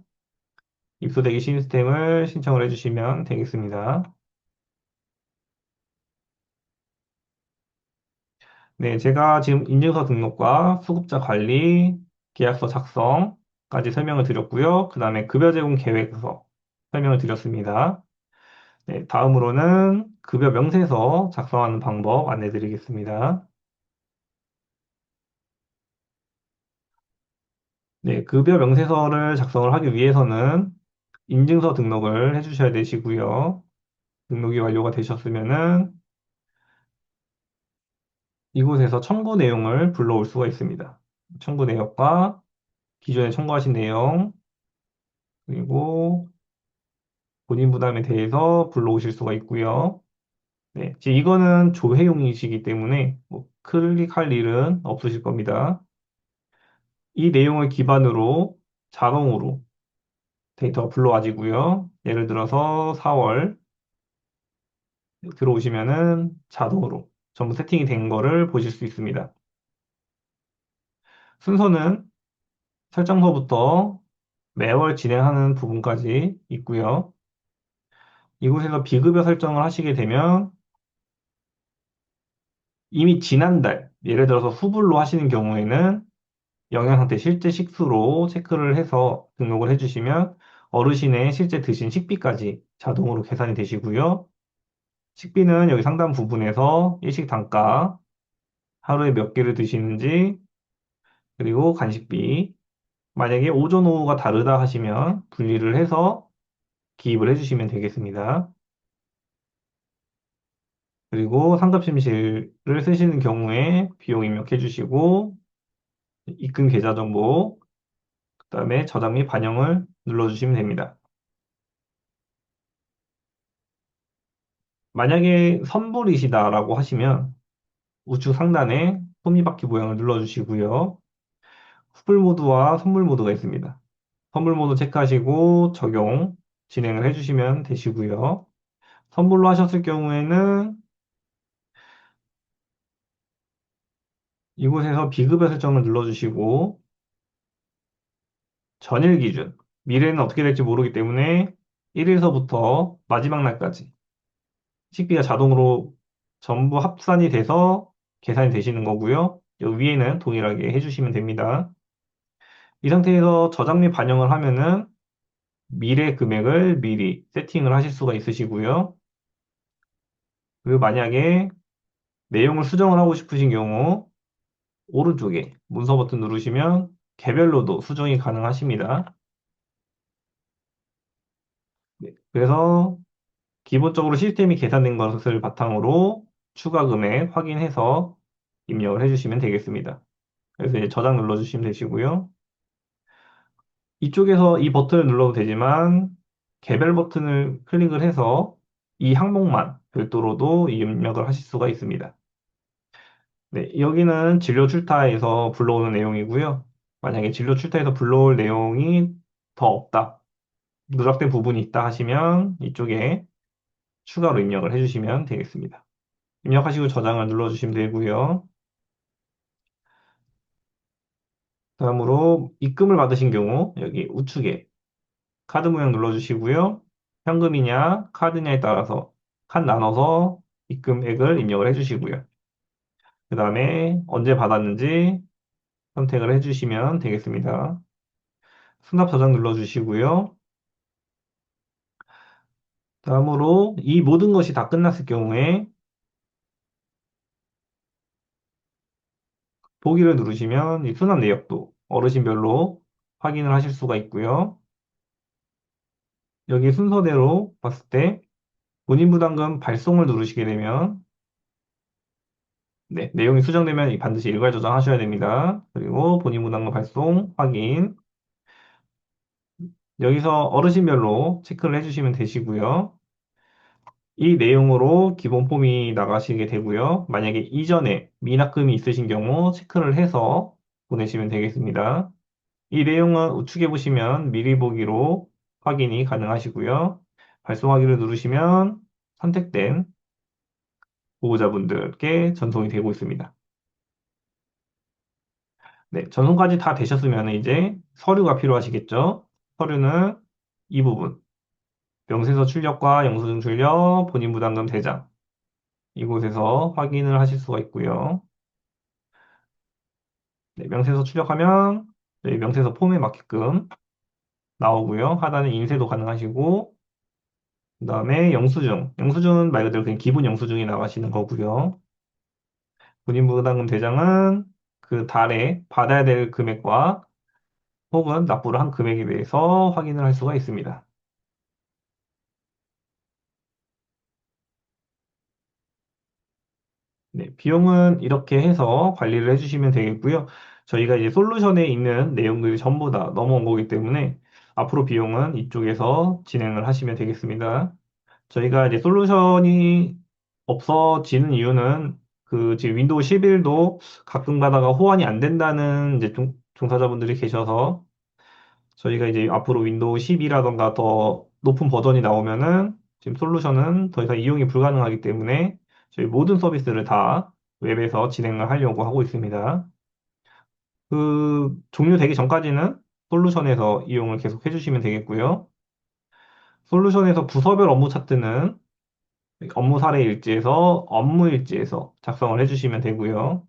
입소대기 시스템을 신청을 해주시면 되겠습니다. 네, 제가 지금 인증서 등록과 수급자 관리, 계약서 작성까지 설명을 드렸고요. 그 다음에 급여 제공 계획서 설명을 드렸습니다. 네, 다음으로는 급여 명세서 작성하는 방법 안내 드리겠습니다. 네, 급여 명세서를 작성을 하기 위해서는 인증서 등록을 해주셔야 되시고요. 등록이 완료가 되셨으면은 이곳에서 청구 내용을 불러올 수가 있습니다. 청구 내역과 기존에 청구하신 내용, 그리고 본인 부담에 대해서 불러오실 수가 있고요. 네, 이제 이거는 조회용이시기 때문에 뭐 클릭할 일은 없으실 겁니다. 이 내용을 기반으로 자동으로 데이터가 불러와지고요. 예를 들어서 4월 들어오시면은 자동으로 전부 세팅이 된 거를 보실 수 있습니다. 순서는 설정서부터 매월 진행하는 부분까지 있고요. 이곳에서 비급여 설정을 하시게 되면 이미 지난달, 예를 들어서 후불로 하시는 경우에는 영양상태 실제 식수로 체크를 해서 등록을 해주시면 어르신의 실제 드신 식비까지 자동으로 계산이 되시고요. 식비는 여기 상단 부분에서 일식 단가, 하루에 몇 개를 드시는지, 그리고 간식비. 만약에 오전, 오후가 다르다 하시면 분리를 해서 기입을 해주시면 되겠습니다. 그리고 상급심실을 쓰시는 경우에 비용 입력해 주시고, 입금 계좌 정보, 그다음에 저장 및 반영을 눌러주시면 됩니다. 만약에 선불이시다라고 하시면 우측 상단에 톱니바퀴 모양을 눌러주시고요. 후불 모드와 선불 모드가 있습니다. 선불 모드 체크하시고 적용 진행을 해주시면 되시고요. 선불로 하셨을 경우에는 이곳에서 비급여 설정을 눌러주시고 전일 기준, 미래는 어떻게 될지 모르기 때문에 1일서부터 마지막 날까지 식비가 자동으로 전부 합산이 돼서 계산이 되시는 거고요. 여기 위에는 동일하게 해주시면 됩니다. 이 상태에서 저장 및 반영을 하면은 미래 금액을 미리 세팅을 하실 수가 있으시고요. 그리고 만약에 내용을 수정을 하고 싶으신 경우 오른쪽에 문서 버튼 누르시면 개별로도 수정이 가능하십니다. 네, 그래서 기본적으로 시스템이 계산된 것을 바탕으로 추가 금액 확인해서 입력을 해주시면 되겠습니다. 그래서 이제 저장 눌러주시면 되시고요. 이쪽에서 이 버튼을 눌러도 되지만 개별 버튼을 클릭을 해서 이 항목만 별도로도 입력을 하실 수가 있습니다. 네, 여기는 진료 출타에서 불러오는 내용이고요. 만약에 진료 출타에서 불러올 내용이 더 없다, 누락된 부분이 있다 하시면 이쪽에 추가로 입력을 해주시면 되겠습니다. 입력하시고 저장을 눌러주시면 되고요. 다음으로 입금을 받으신 경우 여기 우측에 카드 모양 눌러주시고요. 현금이냐 카드냐에 따라서 칸 나눠서 입금액을 입력을 해주시고요. 그 다음에 언제 받았는지 선택을 해주시면 되겠습니다. 수납 저장 눌러주시고요. 다음으로 이 모든 것이 다 끝났을 경우에 보기를 누르시면 이 수납 내역도 어르신별로 확인을 하실 수가 있고요. 여기 순서대로 봤을 때 본인 부담금 발송을 누르시게 되면 네, 내용이 수정되면 반드시 일괄 저장하셔야 됩니다. 그리고 본인 부담금 발송 확인. 여기서 어르신별로 체크를 해주시면 되시고요. 이 내용으로 기본 폼이 나가시게 되고요. 만약에 이전에 미납금이 있으신 경우 체크를 해서 보내시면 되겠습니다. 이 내용은 우측에 보시면 미리 보기로 확인이 가능하시고요. 발송하기를 누르시면 선택된 보호자분들께 전송이 되고 있습니다. 네, 전송까지 다 되셨으면 이제 서류가 필요하시겠죠? 서류는 이 부분, 명세서 출력과 영수증 출력, 본인 부담금 대장 이곳에서 확인을 하실 수가 있고요. 네, 명세서 출력하면 저희 명세서 폼에 맞게끔 나오고요. 하단에 인쇄도 가능하시고 그 다음에 영수증, 영수증은 말 그대로 그냥 기본 영수증이 나가시는 거고요. 본인 부담금 대장은 그 달에 받아야 될 금액과 혹은 납부를 한 금액에 대해서 확인을 할 수가 있습니다. 네, 비용은 이렇게 해서 관리를 해주시면 되겠고요. 저희가 이제 솔루션에 있는 내용들이 전부 다 넘어온 거기 때문에 앞으로 비용은 이쪽에서 진행을 하시면 되겠습니다. 저희가 이제 솔루션이 없어지는 이유는 그 지금 윈도우 11도 가끔 가다가 호환이 안 된다는 이제 종사자분들이 계셔서 저희가 이제 앞으로 윈도우 10이라던가 더 높은 버전이 나오면은 지금 솔루션은 더 이상 이용이 불가능하기 때문에 저희 모든 서비스를 다 웹에서 진행을 하려고 하고 있습니다. 그 종료되기 전까지는 솔루션에서 이용을 계속 해주시면 되겠고요. 솔루션에서 부서별 업무 차트는 업무 사례 일지에서 업무 일지에서 작성을 해주시면 되고요.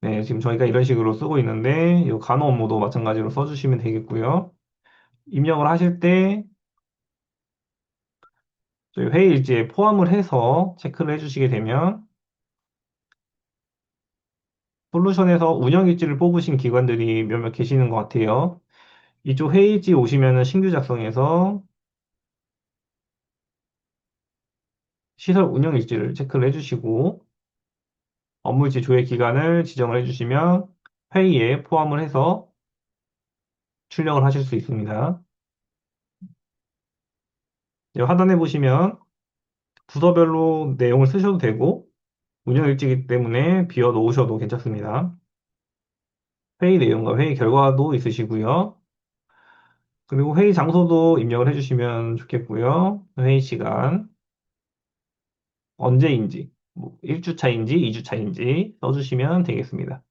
네, 지금 저희가 이런 식으로 쓰고 있는데 이 간호 업무도 마찬가지로 써주시면 되겠고요. 입력을 하실 때 저희 회의 일지에 포함을 해서 체크를 해주시게 되면 솔루션에서 운영 일지를 뽑으신 기관들이 몇몇 계시는 것 같아요. 이쪽 회의 일지 오시면은 신규 작성해서 시설 운영 일지를 체크를 해주시고 업무일지 조회 기간을 지정을 해주시면 회의에 포함을 해서 출력을 하실 수 있습니다. 이제 하단에 보시면 부서별로 내용을 쓰셔도 되고 운영 일지이기 때문에 비워 놓으셔도 괜찮습니다. 회의 내용과 회의 결과도 있으시고요. 그리고 회의 장소도 입력을 해주시면 좋겠고요. 회의 시간, 언제인지, 뭐 1주차인지 2주차인지 써주시면 되겠습니다.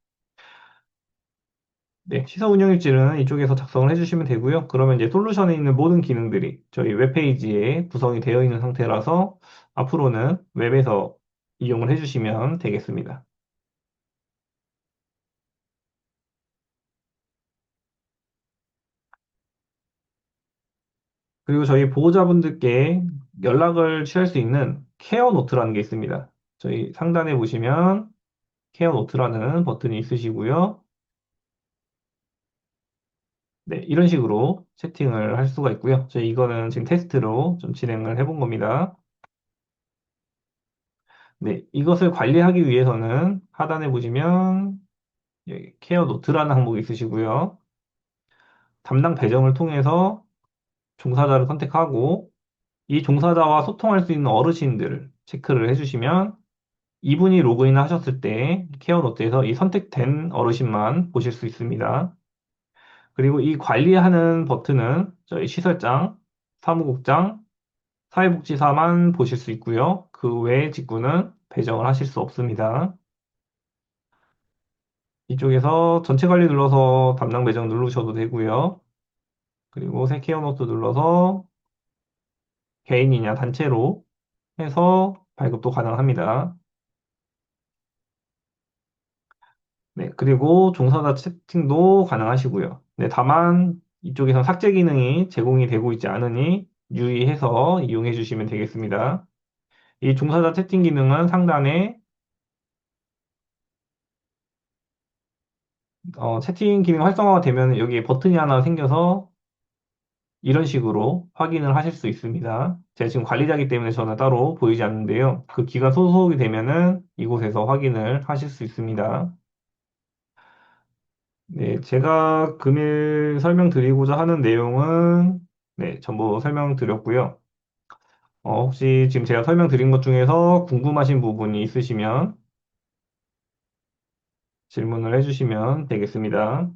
네, 시설 운영 일지는 이쪽에서 작성을 해주시면 되고요. 그러면 이제 솔루션에 있는 모든 기능들이 저희 웹페이지에 구성이 되어 있는 상태라서 앞으로는 웹에서 이용을 해주시면 되겠습니다. 그리고 저희 보호자분들께 연락을 취할 수 있는 케어 노트라는 게 있습니다. 저희 상단에 보시면 케어 노트라는 버튼이 있으시고요. 네, 이런 식으로 세팅을 할 수가 있고요. 저희 이거는 지금 테스트로 좀 진행을 해본 겁니다. 네, 이것을 관리하기 위해서는 하단에 보시면 여기 케어 노트라는 항목이 있으시고요. 담당 배정을 통해서 종사자를 선택하고 이 종사자와 소통할 수 있는 어르신들을 체크를 해주시면 이분이 로그인 하셨을 때 케어 노트에서 이 선택된 어르신만 보실 수 있습니다. 그리고 이 관리하는 버튼은 저희 시설장, 사무국장, 사회복지사만 보실 수 있고요. 그 외의 직구는 배정을 하실 수 없습니다. 이쪽에서 전체 관리 눌러서 담당 배정 누르셔도 되고요. 그리고 새 케어 노트 눌러서 개인이냐 단체로 해서 발급도 가능합니다. 네, 그리고 종사자 채팅도 가능하시고요. 네, 다만 이쪽에선 삭제 기능이 제공이 되고 있지 않으니 유의해서 이용해 주시면 되겠습니다. 이 종사자 채팅 기능은 상단에 채팅 기능 활성화가 되면 여기에 버튼이 하나 생겨서 이런 식으로 확인을 하실 수 있습니다. 제가 지금 관리자이기 때문에 저는 따로 보이지 않는데요. 그 기관 소속이 되면은 이곳에서 확인을 하실 수 있습니다. 네, 제가 금일 설명드리고자 하는 내용은 네, 전부 설명드렸고요. 혹시 지금 제가 설명드린 것 중에서 궁금하신 부분이 있으시면 질문을 해주시면 되겠습니다.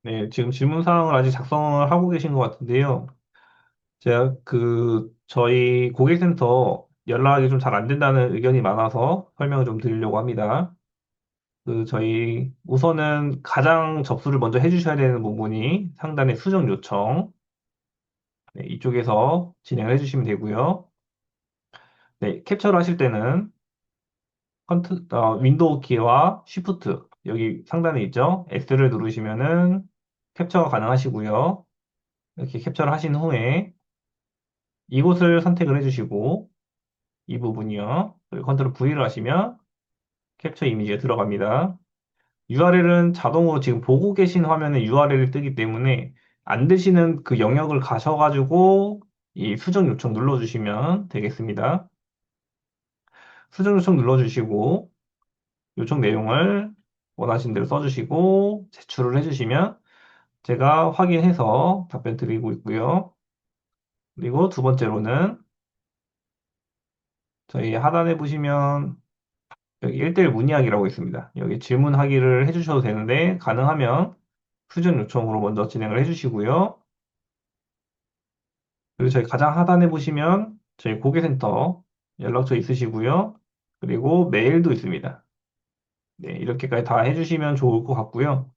네, 지금 질문 사항을 아직 작성을 하고 계신 것 같은데요. 제가 저희 고객센터 연락이 좀 잘 안 된다는 의견이 많아서 설명을 좀 드리려고 합니다. 저희 우선은 가장 접수를 먼저 해주셔야 되는 부분이 상단의 수정 요청. 네, 이쪽에서 진행을 해주시면 되고요. 네, 캡처를 하실 때는 윈도우 키와 쉬프트 여기 상단에 있죠? S를 누르시면은 캡처가 가능하시고요. 이렇게 캡처를 하신 후에 이곳을 선택을 해주시고 이 부분이요. 그리고 컨트롤 V를 하시면 캡처 이미지가 들어갑니다. URL은 자동으로 지금 보고 계신 화면에 URL이 뜨기 때문에 안 되시는 그 영역을 가셔가지고 이 수정 요청 눌러주시면 되겠습니다. 수정 요청 눌러주시고 요청 내용을 원하신 대로 써주시고 제출을 해주시면 제가 확인해서 답변 드리고 있고요. 그리고 두 번째로는 저희 하단에 보시면 여기 1대1 문의하기라고 있습니다. 여기 질문하기를 해주셔도 되는데 가능하면 수정 요청으로 먼저 진행을 해주시고요. 그리고 저희 가장 하단에 보시면 저희 고객센터 연락처 있으시고요. 그리고 메일도 있습니다. 네, 이렇게까지 다 해주시면 좋을 것 같고요.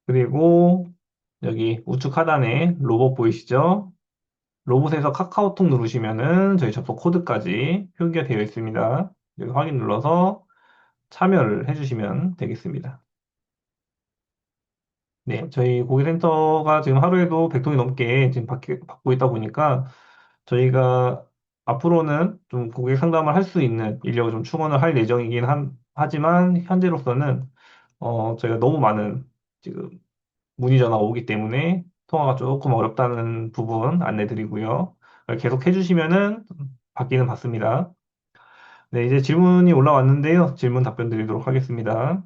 그리고 여기 우측 하단에 로봇 보이시죠? 로봇에서 카카오톡 누르시면은 저희 접속 코드까지 표기가 되어 있습니다. 여기 확인 눌러서 참여를 해주시면 되겠습니다. 네, 저희 고객센터가 지금 하루에도 100통이 넘게 지금 받고 있다 보니까 저희가 앞으로는 좀 고객 상담을 할 수 있는 인력을 좀 충원을 할 예정이긴 하지만 현재로서는 저희가 너무 많은 지금 문의 전화가 오기 때문에 통화가 조금 어렵다는 부분 안내 드리고요. 계속 해주시면은 받기는 받습니다. 네, 이제 질문이 올라왔는데요. 질문 답변 드리도록 하겠습니다.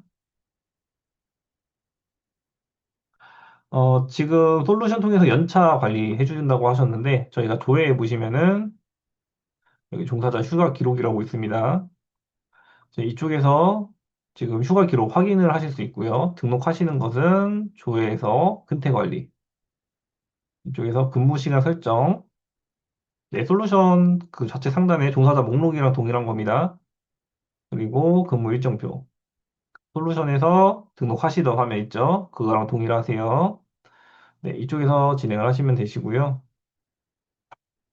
지금 솔루션 통해서 연차 관리해 주신다고 하셨는데 저희가 조회해 보시면은 여기 종사자 휴가 기록이라고 있습니다. 이쪽에서 지금 휴가 기록 확인을 하실 수 있고요. 등록하시는 것은 조회에서 근태 관리. 이쪽에서 근무 시간 설정. 네, 솔루션 그 자체 상단에 종사자 목록이랑 동일한 겁니다. 그리고 근무 일정표. 솔루션에서 등록하시던 화면 있죠? 그거랑 동일하세요. 네, 이쪽에서 진행을 하시면 되시고요.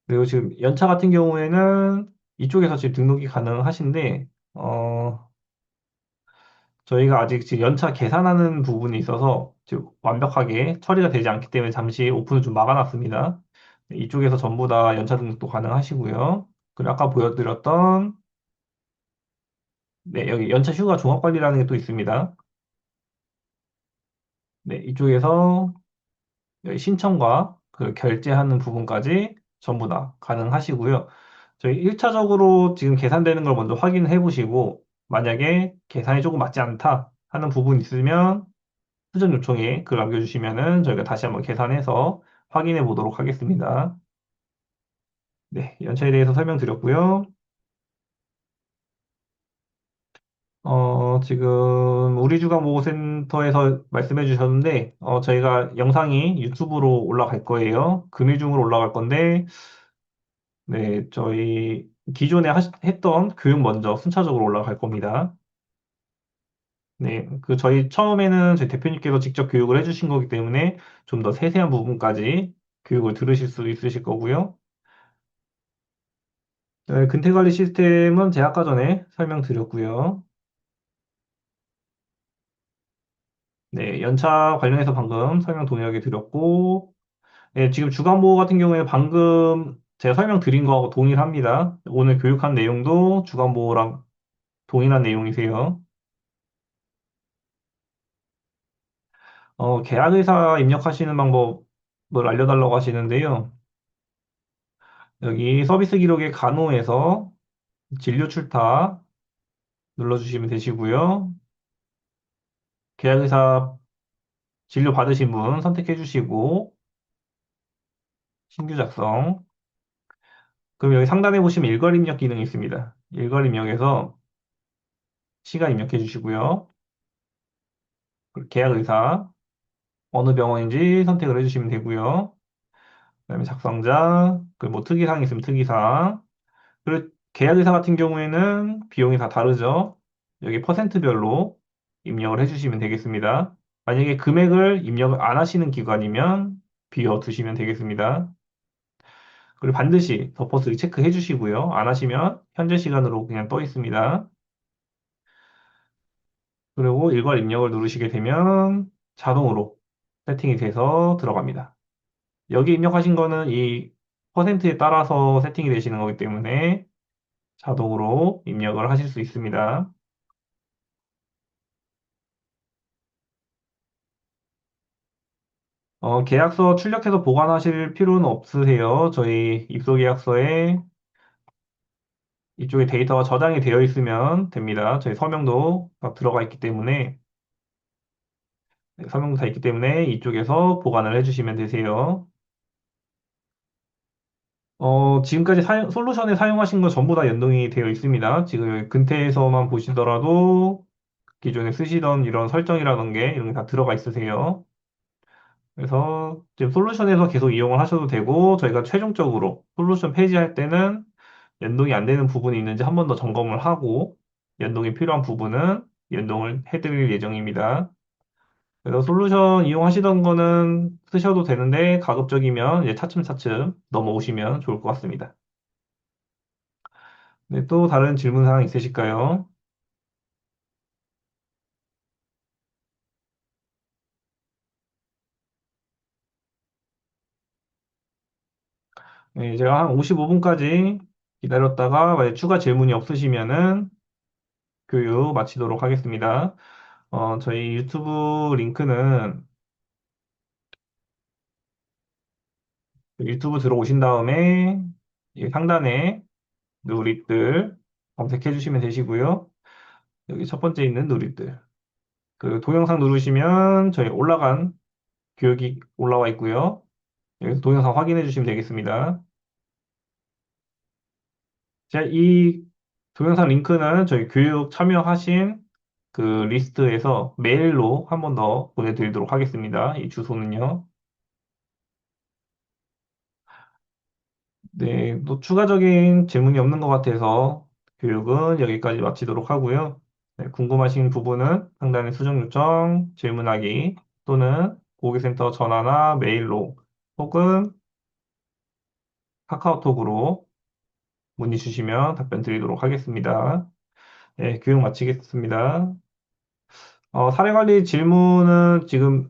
그리고 지금 연차 같은 경우에는 이쪽에서 지금 등록이 가능하신데, 저희가 아직 지금 연차 계산하는 부분이 있어서 지금 완벽하게 처리가 되지 않기 때문에 잠시 오픈을 좀 막아놨습니다. 네, 이쪽에서 전부 다 연차 등록도 가능하시고요. 그리고 아까 보여드렸던 네, 여기 연차 휴가 종합관리라는 게 또 있습니다. 네, 이쪽에서 여기 신청과 그 결제하는 부분까지 전부 다 가능하시고요. 저희 1차적으로 지금 계산되는 걸 먼저 확인해 보시고 만약에 계산이 조금 맞지 않다 하는 부분 있으면 수정 요청에 글 남겨주시면은 저희가 다시 한번 계산해서 확인해 보도록 하겠습니다. 네, 연차에 대해서 설명드렸고요. 지금 우리 주간 보호센터에서 말씀해 주셨는데, 저희가 영상이 유튜브로 올라갈 거예요. 금일 중으로 올라갈 건데, 네, 저희 기존에 했던 교육 먼저 순차적으로 올라갈 겁니다. 네, 저희 처음에는 저희 대표님께서 직접 교육을 해주신 거기 때문에 좀 더 세세한 부분까지 교육을 들으실 수 있으실 거고요. 네, 근태관리 시스템은 제가 아까 전에 설명드렸고요. 네, 연차 관련해서 방금 설명 동일하게 드렸고, 네, 지금 주간보호 같은 경우에 방금 제가 설명드린 거하고 동일합니다. 오늘 교육한 내용도 주간보호랑 동일한 내용이세요. 계약의사 입력하시는 방법을 알려달라고 하시는데요. 여기 서비스 기록의 간호에서 진료 출타 눌러주시면 되시고요. 계약의사 진료 받으신 분 선택해 주시고, 신규 작성. 그럼 여기 상단에 보시면 일괄 입력 기능이 있습니다. 일괄 입력에서 시간 입력해 주시고요. 그리고 계약 의사, 어느 병원인지 선택을 해주시면 되고요. 그다음에 작성자, 그리고 뭐 특이사항 있으면 특이사항. 그리고 계약 의사 같은 경우에는 비용이 다 다르죠. 여기 퍼센트별로 입력을 해주시면 되겠습니다. 만약에 금액을 입력을 안 하시는 기관이면 비워두시면 되겠습니다. 그리고 반드시 덮어쓰기 체크해 주시고요. 안 하시면 현재 시간으로 그냥 떠 있습니다. 그리고 일괄 입력을 누르시게 되면 자동으로 세팅이 돼서 들어갑니다. 여기 입력하신 거는 이 퍼센트에 따라서 세팅이 되시는 거기 때문에 자동으로 입력을 하실 수 있습니다. 계약서 출력해서 보관하실 필요는 없으세요. 저희 입소계약서에 이쪽에 데이터가 저장이 되어 있으면 됩니다. 저희 서명도 다 들어가 있기 때문에, 네, 서명도 다 있기 때문에 이쪽에서 보관을 해주시면 되세요. 지금까지 솔루션에 사용하신 거 전부 다 연동이 되어 있습니다. 지금 여기 근태에서만 보시더라도 기존에 쓰시던 이런 설정이라는 게 이런 게 다 들어가 있으세요. 그래서 지금 솔루션에서 계속 이용을 하셔도 되고 저희가 최종적으로 솔루션 폐지할 때는 연동이 안 되는 부분이 있는지 한 번 더 점검을 하고 연동이 필요한 부분은 연동을 해드릴 예정입니다. 그래서 솔루션 이용하시던 거는 쓰셔도 되는데 가급적이면 이제 차츰차츰 넘어오시면 좋을 것 같습니다. 네, 또 다른 질문 사항 있으실까요? 네, 제가 한 55분까지 기다렸다가 만약 추가 질문이 없으시면은 교육 마치도록 하겠습니다. 저희 유튜브 링크는 유튜브 들어오신 다음에 이 상단에 누리들 검색해 주시면 되시고요. 여기 첫 번째 있는 누리들. 그 동영상 누르시면 저희 올라간 교육이 올라와 있고요. 여기서 동영상 확인해 주시면 되겠습니다. 제가 이 동영상 링크는 저희 교육 참여하신 그 리스트에서 메일로 한 번 더 보내드리도록 하겠습니다. 이 주소는요. 네, 또 추가적인 질문이 없는 것 같아서 교육은 여기까지 마치도록 하고요. 네, 궁금하신 부분은 상단의 수정 요청, 질문하기 또는 고객센터 전화나 메일로 혹은 카카오톡으로 문의 주시면 답변 드리도록 하겠습니다. 네, 교육 마치겠습니다. 사례 관리 질문은 지금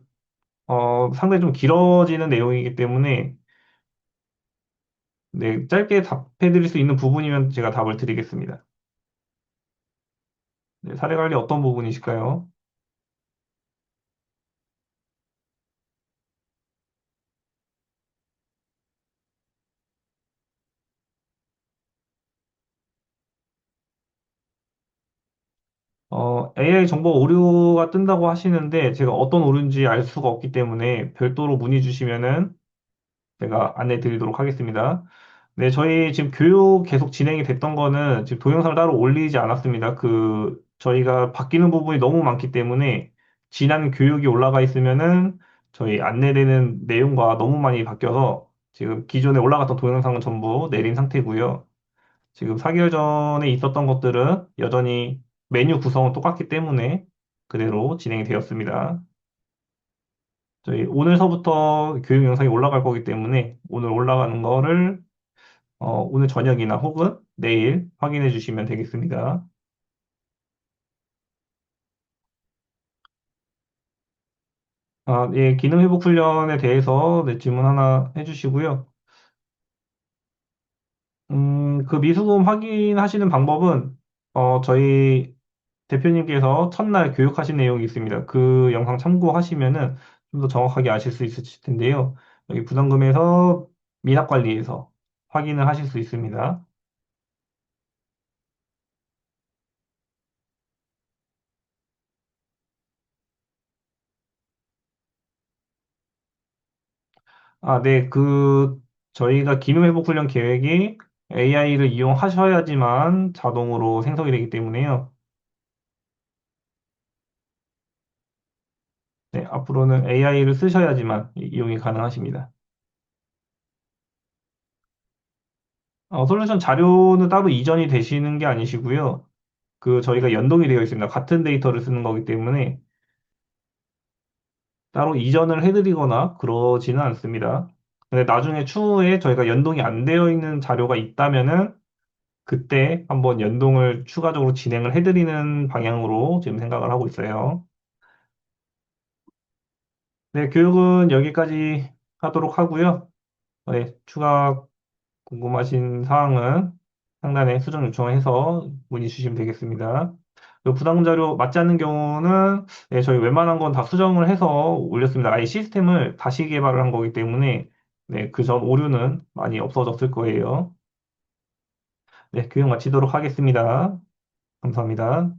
상당히 좀 길어지는 내용이기 때문에 네, 짧게 답해 드릴 수 있는 부분이면 제가 답을 드리겠습니다. 네, 사례 관리 어떤 부분이실까요? AI 정보 오류가 뜬다고 하시는데 제가 어떤 오류인지 알 수가 없기 때문에 별도로 문의 주시면은 제가 안내 드리도록 하겠습니다. 네, 저희 지금 교육 계속 진행이 됐던 거는 지금 동영상을 따로 올리지 않았습니다. 저희가 바뀌는 부분이 너무 많기 때문에 지난 교육이 올라가 있으면은 저희 안내되는 내용과 너무 많이 바뀌어서 지금 기존에 올라갔던 동영상은 전부 내린 상태고요. 지금 4개월 전에 있었던 것들은 여전히 메뉴 구성은 똑같기 때문에 그대로 진행이 되었습니다. 저희 오늘서부터 교육 영상이 올라갈 거기 때문에 오늘 올라가는 거를 오늘 저녁이나 혹은 내일 확인해 주시면 되겠습니다. 예, 기능 회복 훈련에 대해서 네, 질문 하나 해주시고요. 그 미수금 확인하시는 방법은 저희 대표님께서 첫날 교육하신 내용이 있습니다. 그 영상 참고하시면은 좀 더 정확하게 아실 수 있을 텐데요. 여기 부담금에서 미납관리에서 확인을 하실 수 있습니다. 네, 저희가 기능회복 훈련 계획이 AI를 이용하셔야지만 자동으로 생성이 되기 때문에요. 네, 앞으로는 AI를 쓰셔야지만 이용이 가능하십니다. 솔루션 자료는 따로 이전이 되시는 게 아니시고요. 그 저희가 연동이 되어 있습니다. 같은 데이터를 쓰는 거기 때문에 따로 이전을 해드리거나 그러지는 않습니다. 근데 나중에 추후에 저희가 연동이 안 되어 있는 자료가 있다면은 그때 한번 연동을 추가적으로 진행을 해드리는 방향으로 지금 생각을 하고 있어요. 네, 교육은 여기까지 하도록 하고요. 네, 추가 궁금하신 사항은 상단에 수정 요청해서 문의 주시면 되겠습니다. 그 부담금 자료 맞지 않는 경우는 네, 저희 웬만한 건 다 수정을 해서 올렸습니다. 아예 시스템을 다시 개발을 한 거기 때문에 네, 그 점 오류는 많이 없어졌을 거예요. 네, 교육 마치도록 하겠습니다. 감사합니다.